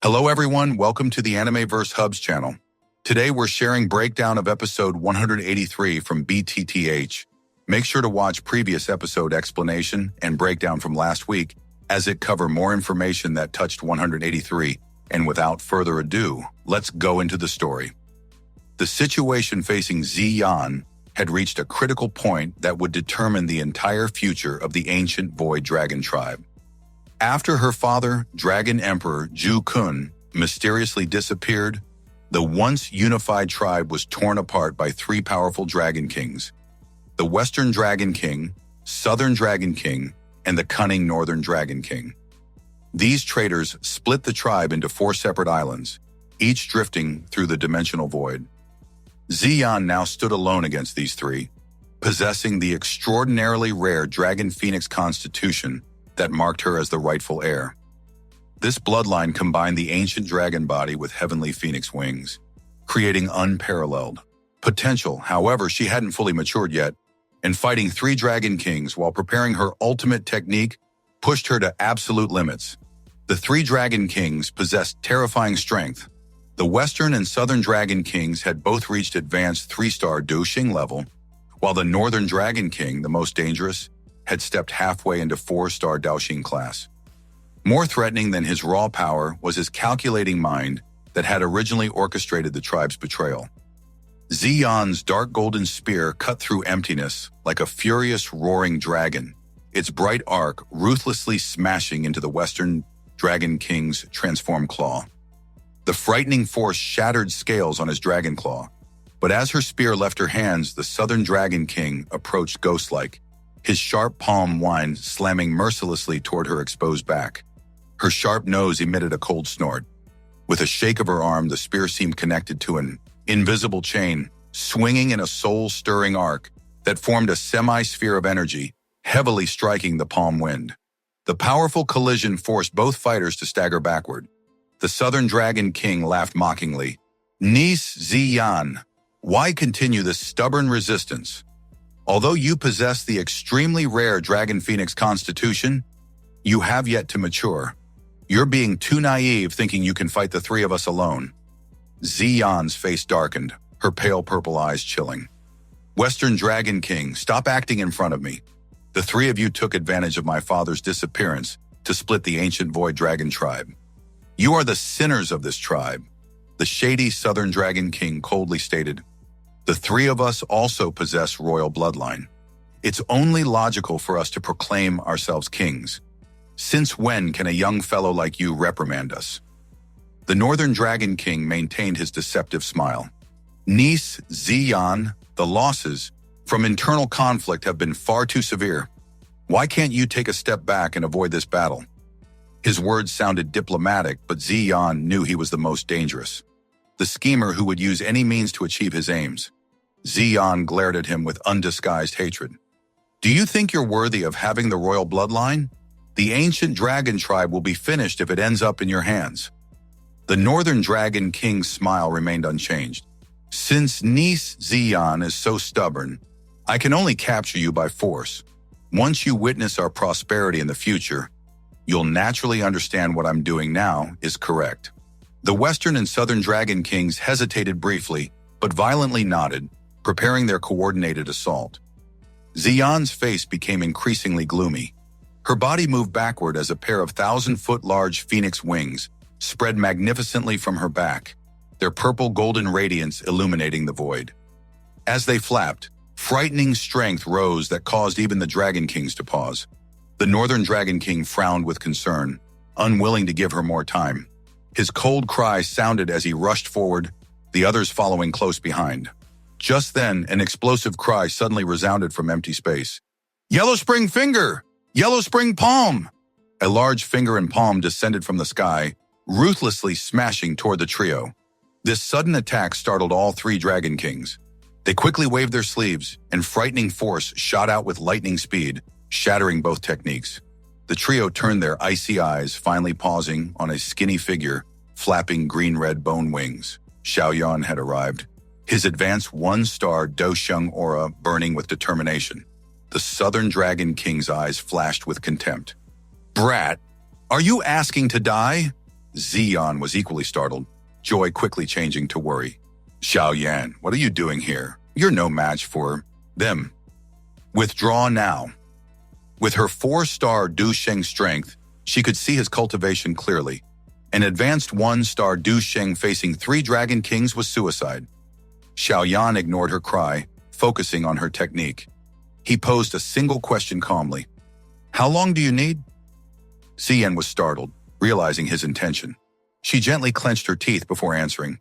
Hello everyone, welcome to the Animeverse Hubs channel. Today we're sharing breakdown of episode 183 from BTTH. Make sure to watch previous episode explanation and breakdown from last week as it cover more information that touched 183. And without further ado, let's go into the story. The situation facing Xiao Yan had reached a critical point that would determine the entire future of the ancient Void Dragon tribe. After her father, Dragon Emperor Zhu Kun, mysteriously disappeared, the once unified tribe was torn apart by three powerful Dragon Kings: the Western Dragon King, Southern Dragon King, and the cunning Northern Dragon King. These traitors split the tribe into four separate islands, each drifting through the dimensional void. Xiao Yan now stood alone against these three, possessing the extraordinarily rare Dragon Phoenix constitution that marked her as the rightful heir. This bloodline combined the ancient dragon body with heavenly phoenix wings, creating unparalleled potential. However, she hadn't fully matured yet, and fighting three Dragon Kings while preparing her ultimate technique pushed her to absolute limits. The three Dragon Kings possessed terrifying strength. The Western and Southern Dragon Kings had both reached advanced 3-star Dou Sheng level, while the Northern Dragon King, the most dangerous, had stepped halfway into 4-star Dou Sheng class. More threatening than his raw power was his calculating mind that had originally orchestrated the tribe's betrayal. Xiao Yan's dark golden spear cut through emptiness like a furious roaring dragon, its bright arc ruthlessly smashing into the Western Dragon King's transformed claw. The frightening force shattered scales on his dragon claw, but as her spear left her hands, the Southern Dragon King approached ghost-like, his sharp palm whined, slamming mercilessly toward her exposed back. Her sharp nose emitted a cold snort. With a shake of her arm, the spear seemed connected to an invisible chain, swinging in a soul-stirring arc that formed a semi-sphere of energy, heavily striking the palm wind. The powerful collision forced both fighters to stagger backward. The Southern Dragon King laughed mockingly. "Niece Xiao Yan, why continue this stubborn resistance? Although you possess the extremely rare Dragon Phoenix constitution, you have yet to mature. You're being too naive thinking you can fight the three of us alone." Xiao Yan's face darkened, her pale purple eyes chilling. "Western Dragon King, stop acting in front of me. The three of you took advantage of my father's disappearance to split the ancient Void Dragon tribe. You are the sinners of this tribe," the shady Southern Dragon King coldly stated. "The three of us also possess royal bloodline. It's only logical for us to proclaim ourselves kings. Since when can a young fellow like you reprimand us?" The Northern Dragon King maintained his deceptive smile. "Niece Xiao Yan, the losses from internal conflict have been far too severe. Why can't you take a step back and avoid this battle?" His words sounded diplomatic, but Xiao Yan knew he was the most dangerous, the schemer who would use any means to achieve his aims. Xiao Yan glared at him with undisguised hatred. "Do you think you're worthy of having the royal bloodline? The ancient dragon tribe will be finished if it ends up in your hands." The Northern Dragon King's smile remained unchanged. "Since niece Xiao Yan is so stubborn, I can only capture you by force. Once you witness our prosperity in the future, you'll naturally understand what I'm doing now is correct." The Western and Southern Dragon Kings hesitated briefly, but violently nodded, preparing their coordinated assault. Xiao Yan's face became increasingly gloomy. Her body moved backward as a pair of 1,000-foot-large phoenix wings spread magnificently from her back, their purple-golden radiance illuminating the void. As they flapped, frightening strength rose that caused even the Dragon Kings to pause. The Northern Dragon King frowned with concern, unwilling to give her more time. His cold cry sounded as he rushed forward, the others following close behind. Just then, an explosive cry suddenly resounded from empty space. "Yellow Spring Finger! Yellow Spring Palm!" A large finger and palm descended from the sky, ruthlessly smashing toward the trio. This sudden attack startled all three Dragon Kings. They quickly waved their sleeves, and frightening force shot out with lightning speed, shattering both techniques. The trio turned their icy eyes, finally pausing on a skinny figure, flapping green-red bone wings. Xiao Yan had arrived, his advanced 1-star Dou Sheng aura burning with determination. The Southern Dragon King's eyes flashed with contempt. "Brat, are you asking to die? Xian was equally startled, joy quickly changing to worry. Xiao Yan, what are you doing here? You're no match for them. Withdraw now. With her 4-star Dou Sheng strength, she could see his cultivation clearly. An advanced 1-star Dou Sheng facing 3 Dragon Kings was suicide. Xiao Yan ignored her cry, focusing on her technique. He posed a single question calmly. How long do you need? Xian was startled, realizing his intention. She gently clenched her teeth before answering.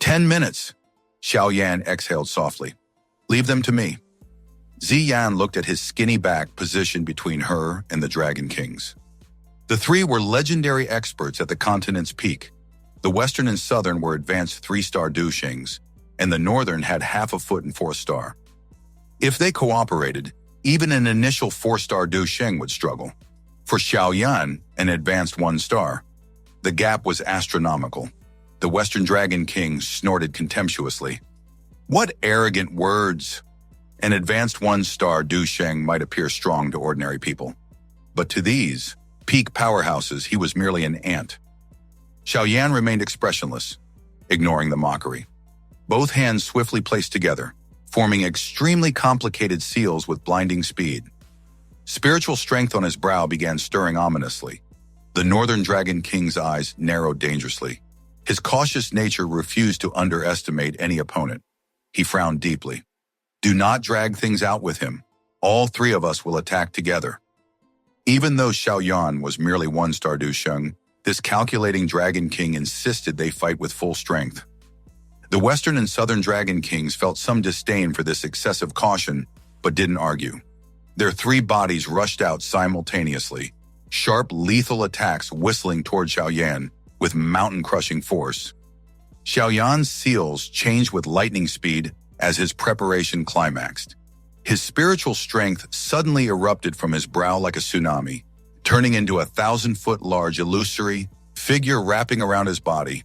10 minutes. Xiao Yan exhaled softly. Leave them to me. Xian looked at his skinny back positioned between her and the Dragon Kings. The 3 were legendary experts at the continent's peak. The Western and Southern were advanced 3-star Dou Shengs, and the Northern had half a foot and 4-star. If they cooperated, even an initial 4-star Dou Sheng would struggle. For Xiao Yan, an advanced 1-star, the gap was astronomical. The Western Dragon King snorted contemptuously. What arrogant words! An advanced 1-star Dou Sheng might appear strong to ordinary people, but to these peak powerhouses, he was merely an ant. Xiao Yan remained expressionless, ignoring the mockery. Both hands swiftly placed together, forming extremely complicated seals with blinding speed. Spiritual strength on his brow began stirring ominously. The Northern Dragon King's eyes narrowed dangerously. His cautious nature refused to underestimate any opponent. He frowned deeply. Do not drag things out with him. All 3 of us will attack together. Even though Xiao Yan was merely 1-star Dou Sheng, this calculating Dragon King insisted they fight with full strength. The Western and Southern Dragon Kings felt some disdain for this excessive caution, but didn't argue. Their 3 bodies rushed out simultaneously, sharp, lethal attacks whistling toward Xiao Yan with mountain-crushing force. Xiao Yan's seals changed with lightning speed as his preparation climaxed. His spiritual strength suddenly erupted from his brow like a tsunami, turning into a 1,000-foot large illusory figure wrapping around his body.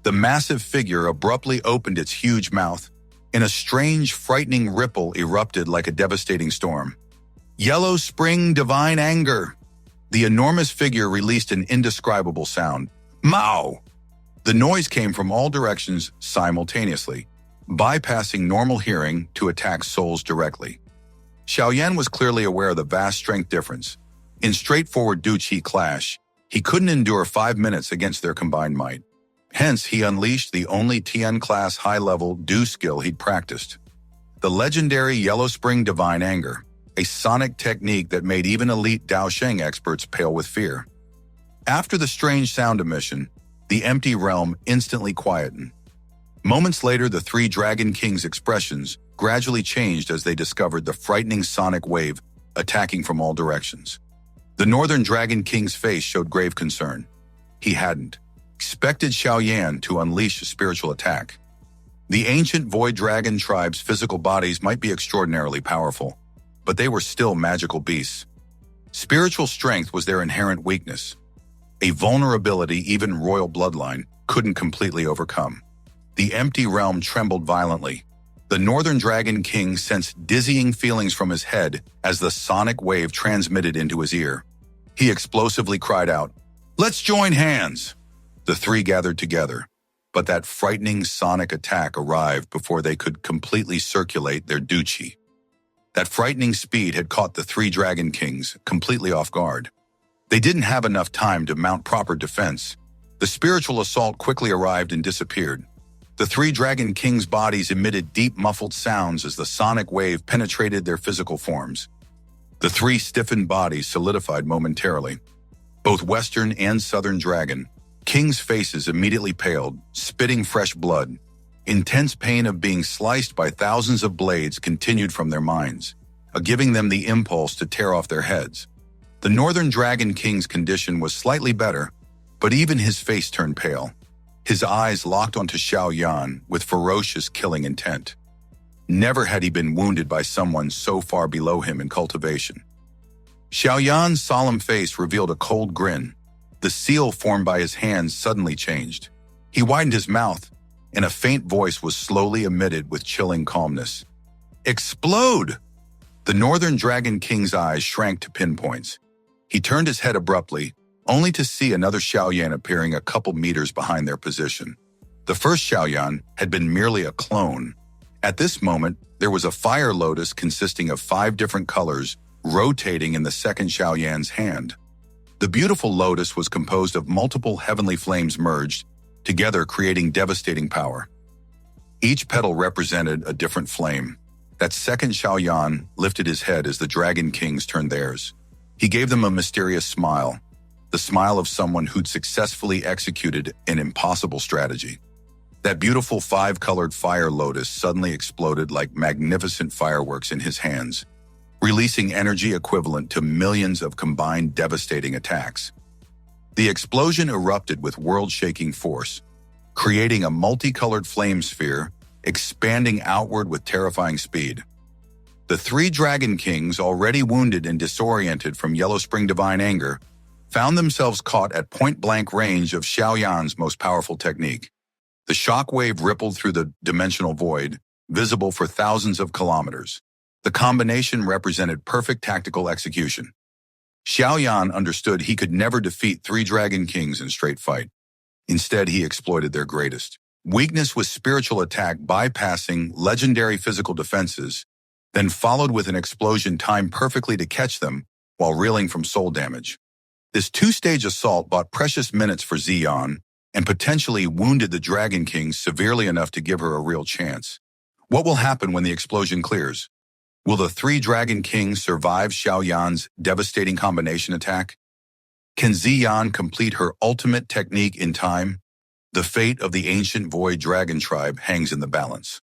The massive figure abruptly opened its huge mouth, and a strange, frightening ripple erupted like a devastating storm. Yellow Spring Divine Anger! The enormous figure released an indescribable sound. Mao! The noise came from all directions simultaneously, bypassing normal hearing to attack souls directly. Xiao Yan was clearly aware of the vast strength difference. In straightforward Dou Qi clash, he couldn't endure 5 minutes against their combined might. Hence, he unleashed the only Tian-class high-level Dou skill he'd practiced. The legendary Yellow Spring Divine Anger, a sonic technique that made even elite Dou Sheng experts pale with fear. After the strange sound emission, the empty realm instantly quietened. Moments later, the 3 Dragon Kings' expressions gradually changed as they discovered the frightening sonic wave attacking from all directions. The Northern Dragon King's face showed grave concern. He hadn't expected Xiao Yan to unleash a spiritual attack. The ancient Void Dragon tribe's physical bodies might be extraordinarily powerful, but they were still magical beasts. Spiritual strength was their inherent weakness, a vulnerability even royal bloodline couldn't completely overcome. The empty realm trembled violently. The Northern Dragon King sensed dizzying feelings from his head as the sonic wave transmitted into his ear. He explosively cried out, "Let's join hands!" The 3 gathered together, but that frightening sonic attack arrived before they could completely circulate their Dou Qi. That frightening speed had caught the 3 Dragon Kings completely off guard. They didn't have enough time to mount proper defense. The spiritual assault quickly arrived and disappeared. The 3 Dragon Kings' bodies emitted deep muffled sounds as the sonic wave penetrated their physical forms. The 3 stiffened bodies solidified momentarily. Both Western and Southern Dragon Kings' faces immediately paled, spitting fresh blood. Intense pain of being sliced by thousands of blades continued from their minds, giving them the impulse to tear off their heads. The Northern Dragon King's condition was slightly better, but even his face turned pale. His eyes locked onto Xiao Yan with ferocious killing intent. Never had he been wounded by someone so far below him in cultivation. Xiao Yan's solemn face revealed a cold grin. The seal formed by his hands suddenly changed. He widened his mouth, and a faint voice was slowly emitted with chilling calmness. Explode! The Northern Dragon King's eyes shrank to pinpoints. He turned his head abruptly, only to see another Xiao Yan appearing a couple meters behind their position. The first Xiao Yan had been merely a clone. At this moment, there was a fire lotus consisting of 5 different colors rotating in the second Xiao Yan's hand. The beautiful lotus was composed of multiple heavenly flames merged together, creating devastating power. Each petal represented a different flame. That second Xiao Yan lifted his head as the Dragon Kings turned theirs. He gave them a mysterious smile, the smile of someone who'd successfully executed an impossible strategy. That beautiful 5-colored fire lotus suddenly exploded like magnificent fireworks in his hands, releasing energy equivalent to millions of combined devastating attacks. The explosion erupted with world-shaking force, creating a multicolored flame sphere, expanding outward with terrifying speed. The 3 Dragon Kings, already wounded and disoriented from Yellow Spring Divine Anger, found themselves caught at point-blank range of Xiao Yan's most powerful technique. The shockwave rippled through the dimensional void, visible for thousands of kilometers. The combination represented perfect tactical execution. Xiao Yan understood he could never defeat 3 Dragon Kings in straight fight. Instead, he exploited their greatest weakness with spiritual attack, bypassing legendary physical defenses, then followed with an explosion timed perfectly to catch them while reeling from soul damage. This 2-stage assault bought precious minutes for Xian and potentially wounded the Dragon King severely enough to give her a real chance. What will happen when the explosion clears? Will the 3 Dragon Kings survive Xiao Yan's devastating combination attack? Can Xian complete her ultimate technique in time? The fate of the ancient Void Dragon tribe hangs in the balance.